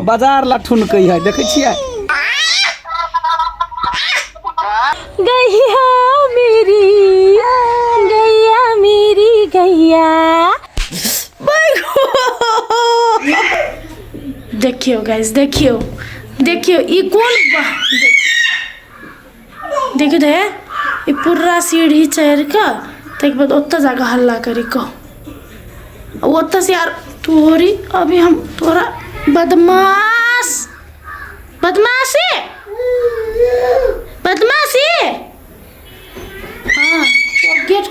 बाजार लठुन कही है देखे छियै गैया मेरी गैया। देखियो गाइस देखियो ये कौन देखियो थे ये पूरा सीढ़ी चढ़ का तक बाद ओत्ता जगह हल्ला करी को ओत्ता से यार तोरी अभी हम तोरा बदमाशी हाँ गेट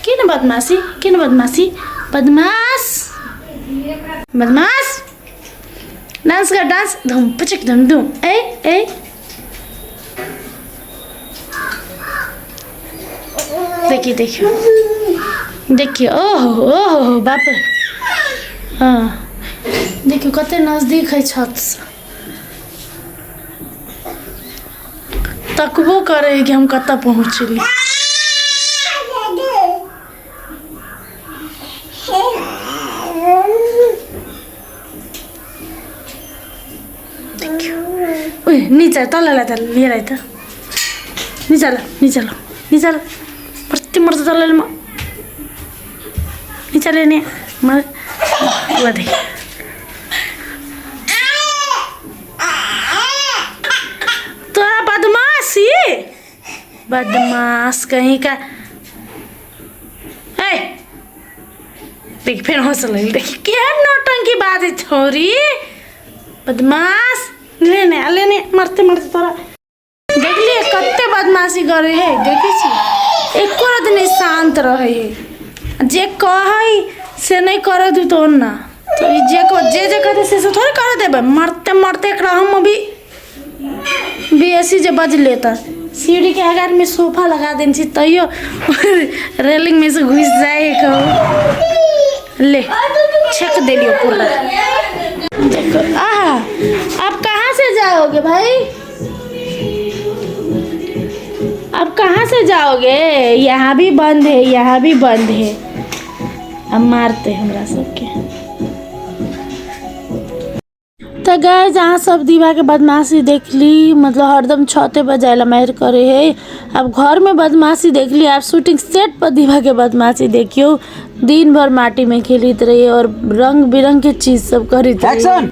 किन बदमाश डांस कर डांस धूम पचक धूम धूम ए देखिए ओहो बाप रे हाँ देखियो कते नजदीक है छत से तकबो करे कि हम कत पहुँचली नीचे तल लिएर आइ त नीचे प्रति मर्द तल नीचे लेने तोरा बदमाश कहीं का देख फिर हौसल देखिए क्या नौटंकी बात है छोरी बदमाश लेने मरते तोरा देख लिए कत्ते बदमाशी करे है देखी एको दिन शांत रहे है जे कहे से नहीं कर दू तो ना तो जे कहते से थोड़ी कर देबे मरते एकरा हम अभी बेसी जे बज लेता सीढ़ी के आगे में सोफा लगा देन छी तैयो रेलिंग में से घुस जाए कहो ले छक दे लियो पूरा देखो आप कहाँ से जाओगे भाई अब कहाँ से जाओगे यहाँ भी बंद है अब मारते हमरा सबके तो गाइस जहाँ सब दीवा के बदमाशी देख ली मतलब हरदम छते पर जायला मार करे है अब घर में बदमाशी देख ली आप शूटिंग सेट पर दीवा के बदमाशी देखियो दिन भर माटी में खेलित रही और रंग बिरंग के चीज सब करित रही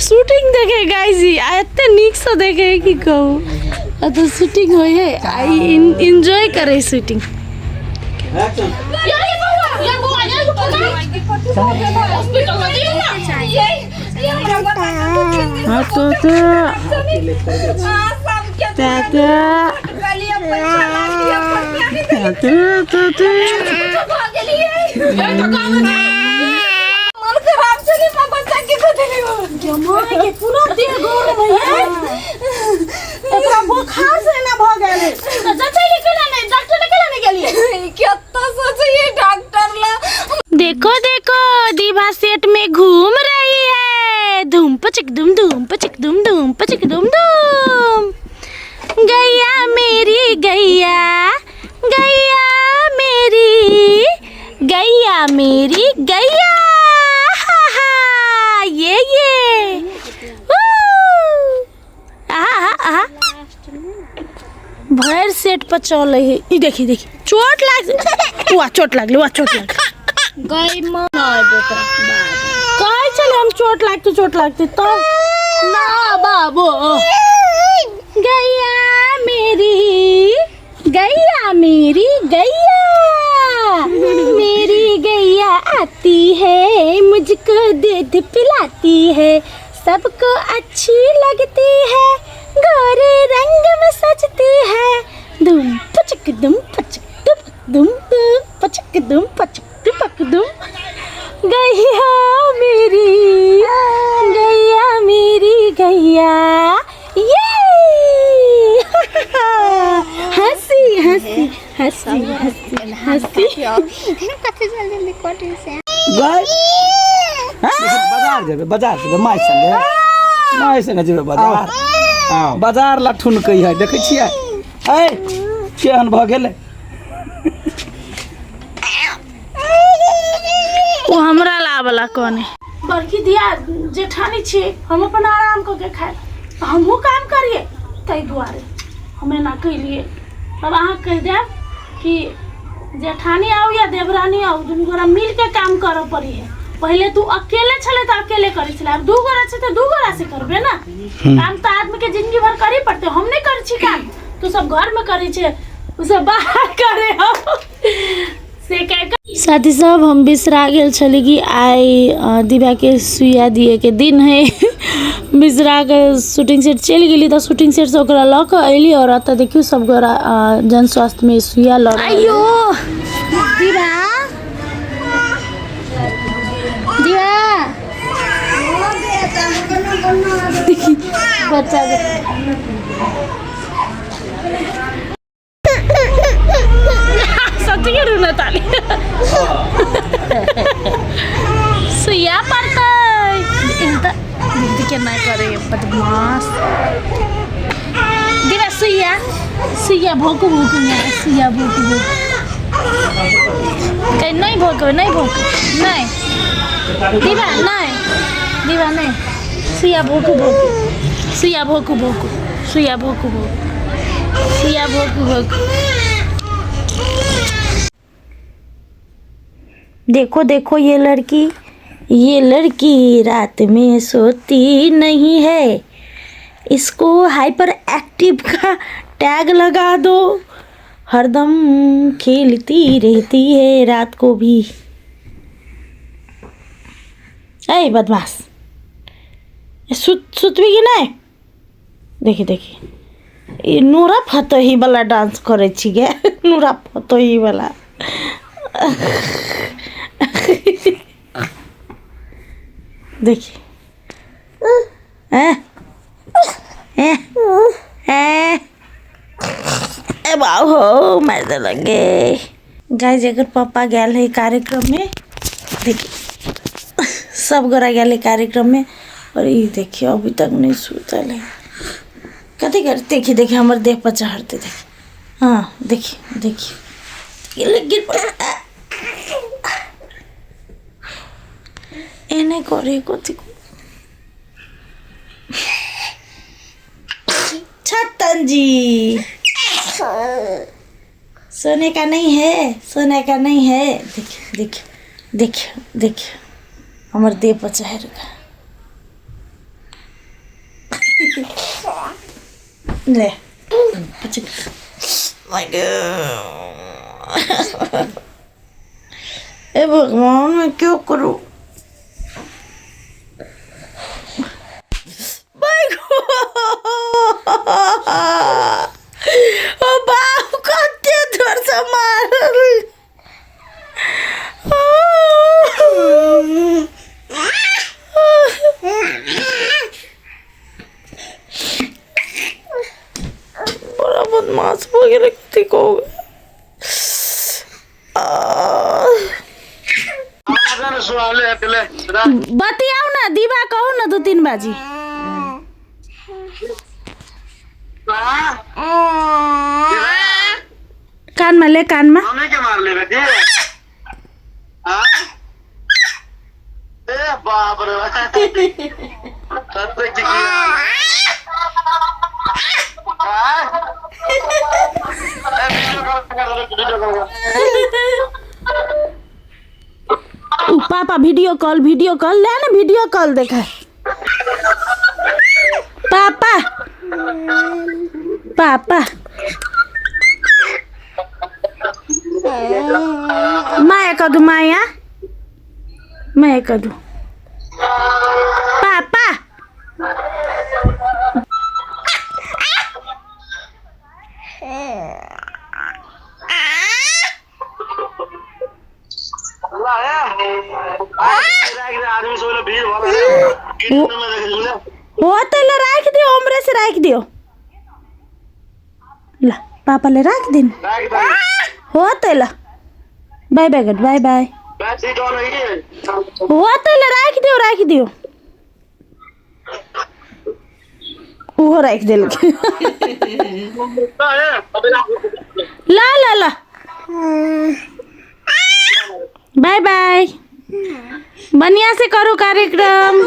शूटिंग देखे गाइस एते नीक से देखे कि कहू तो शूटिंग होय है आई एंजॉय करे शूटिंग पूरा देह गोर भैया एकरा बुखार से ना भ गेले तो डॉक्टर लेके गेलिए केत्ता सोचिए डॉक्टर ला देखो दीवा सेट में घूम रही है धूम पचक दुम गैया मेरी गैया ये भर सेट पर चल है ई देखी चोट लागले गई मन बेटा कहे चले हम चोट लागते तो ना बाबू गैया मेरी गैया आती है मुझको दूध पिलाती है सबको अच्छी लगती है गोरे रंग में सजती है धूम पचक दुम पचक दुम गैया मेरी गैया ये हंसी हंसी हंसी हंसी कते जल्दी कोटी से गए बाजार जेबे माय संगे जेबे बाजार बाजार लठुन कही है देखे छियै ए केहन भ गेलै वो हमरा लावला कौन है बड़की दिया जेठानी छी हम अपन आराम करके खाए हमहूँ काम करिए ताहि दुआरे हमें ना कैलिए अब अहाँ कह देब कि जेठानी आओ या देवरानी आओ दुनू गोरा मिल के काम करऽ पड़ी है पहले तू अकेले छले तो अकेले करी छले अब दू गोरा से तो दू गोरा से करबे ना काम तो आदमी के जिंदगी भर करी पड़ते हम नहीं करी छी काम तू सब घर में करी छे उ सब बाहर करे हो से कह साथी सब हम बिसरा गेल छली कि आई दिव्या के सुइया दिए के दिन है बिसरा के शूटिंग सेट चल गेली तो शूटिंग सेट से ओकरा ल के अइली और अत देखियो सब गोरा जन स्वास्थ्य में सुइया ल अयो दिवा दिवा बच्चा सच्ची के रोना ताली सुइया पड़ता इनता दीदी के ना करे बदमाश दिवा सुइया सुइया भोकू भोकू ना सुइया भोकू भोकू कहीं नहीं भोको नहीं दिवा नहीं सुइया भोकू भोकू सुइया भोकू भोकू सुइया भोकू भोकू सुइया भोकू भोकू देखो देखो ये लड़की रात में सोती नहीं है इसको हाइपर एक्टिव का टैग लगा दो हरदम खेलती रहती है रात को भी ऐ बदमाश सुत भी कि नहीं देखी ये नूरा फतही वाला डांस करे छी गे नूरा फतही वाला देखिए ए बाऊ हो मजे लगे गाइस अगर पापा गया है कार्यक्रम में देखिए सब गोरा गया है कार्यक्रम में और ये देखिए अभी तक नहीं सुतल है कथी कर देखिए हमारे देह पर चढ़ते देखिए हाँ देखिए लेकिन एने करे कथी छतन जी सोने का नहीं है देखिए हमारे देह पर चढ़ेगा ले ए भगवान मैं क्यों करूं बाप कते जोर से मारल बड़ा बदमाश हो गया लगती को बतियाओ ना दीवा कहो ना 2-3 बाजी कान में ले कान में के मार ले बेटी ए बाप रे सत्य की पापा वीडियो कॉल ले ना वीडियो कॉल देखा पापा माया कदू पापा आदमी सोले भीड़ वाला वो तो ले रख दियो उम्र से रख दियो ला पापा ले रख दिन हो तैला बाय बाय गट बाय बाय बैटरी डाउन है ये हो तैला राख दियो ओहो राख देल ला ला ला बाय बाय बढ़िया से करो कार्यक्रम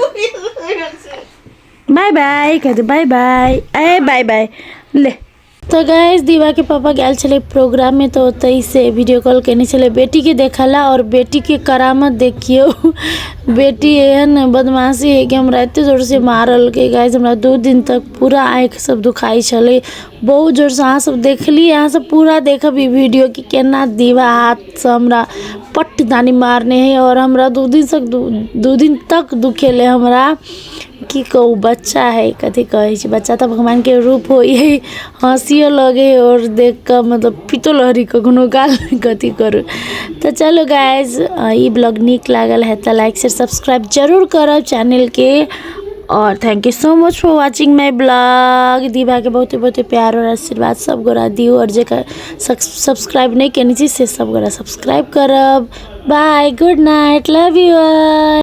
बाय बाय कह दे बाय बाय ए बाय बाय ले तो गाइस दीवा के पापा गए चले प्रोग्राम में तो तई से वीडियो कॉल करने चले बेटी के देखला और बेटी के करामत देखियो बेटी एहन बदमाशी है कि हमरा एते जोर से मारल के गाइस हमरा 2 दिन तक पूरा आँख सब दुखाई चले बहुत जोर से अहाँ सब देखली अहाँ सब पूरा देखब ई वीडियो कि केना दीवा हाथ से हमरा पट दानी मारने है और हमरा 2 दिन तक दुखेले हमरा की कहू बच्चा है कथी कहे छी बच्चा तो भगवान के रूप हो है हंसियो लगे और देख कर मतलब पितो लहरी कखनो गाल कथी करू तो चलो गाइज ये ब्लॉग निक लागल है तो लाइक शेयर सब्सक्राइब जरूर करब चैनल के और thank you so much for watching my blog दीवा के बहुत बहुत प्यार और आशीर्वाद सब गोरा दियो और जेकर सब्सक्राइब नहीं करनी चाहिए से सब गोरा सब्सक्राइब करब bye good night love you.